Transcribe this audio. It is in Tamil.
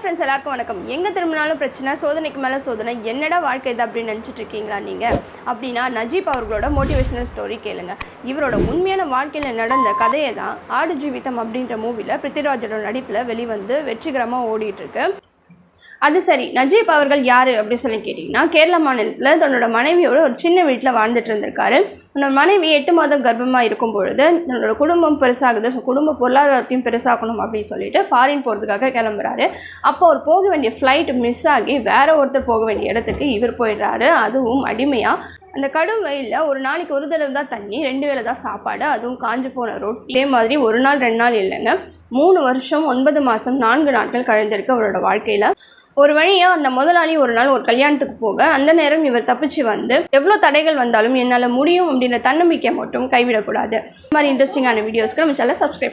ஃப்ரெண்ட்ஸ் எல்லாருக்கும் வணக்கம். எங்கே திரும்பினாலும் பிரச்சனை, சோதனைக்கு மேலே சோதனை, என்னடா வாழ்க்கை இது அப்படின்னு நினச்சிட்டு இருக்கீங்களா நீங்கள்? அப்படின்னா நஜீப் அவர்களோட மோட்டிவேஷனல் ஸ்டோரி கேளுங்க. இவரோட உண்மையான வாழ்க்கையில் நடந்த கதையை தான் ஆடு ஜீவிதம் அப்படின்ற மூவியில் பிருத்திவிராஜோட நடிப்பில் வெளிவந்து வெற்றிகரமாக ஓடிட்டுருக்கு. அது சரி, நஜீப் அவர்கள் யார் அப்படி சொல்லி கேட்டிங்கன்னா, கேரள மாநிலத்தில் தன்னோட மனைவியோட ஒரு சின்ன வீட்டில் வாழ்ந்துட்டு இருந்திருக்காரு. தன்னோட மனைவி 8 மாதம் கர்ப்பமாக இருக்கும் பொழுது தன்னோட குடும்பம் பெருசாகுது, குடும்ப பொருளாதாரத்தையும் பெருசாக்கணும் அப்படின்னு சொல்லிட்டு ஃபாரின் போகிறதுக்காக கிளம்புறாரு. அப்போ அவர் போக வேண்டிய ஃப்ளைட் மிஸ் ஆகி வேற ஒருத்தர் போக வேண்டிய இடத்துக்கு இவர் போயிடுறாரு, அதுவும் அடிமையாக. அந்த கடும் வெயிலில் ஒரு நாளைக்கு ஒரு தடவை தான் தண்ணி, 2 வேளை தான் சாப்பாடு, அதுவும் காஞ்சி போன ரொட்டி. இதே மாதிரி ஒரு நாள் 2 நாள் இல்லைங்க, 3 வருஷம் 9 மாதம் 4 நாட்கள் கழிந்திருக்கு அவரோட வாழ்க்கையில். ஒரு வழியாக அந்த முதலாளி ஒரு நாள் ஒரு கல்யாணத்துக்கு போக, அந்த நேரம் இவர் தப்பிச்சு வந்து, எவ்வளோ தடைகள் வந்தாலும் என்னால் முடியும் அப்படின்ற தன்னம்பிக்கை மட்டும் கைவிடக்கூடாது. இந்த மாதிரி இன்ட்ரெஸ்டிங்கான வீடியோஸ்க்கு நம்ம சேனலை சப்ஸ்கிரைப்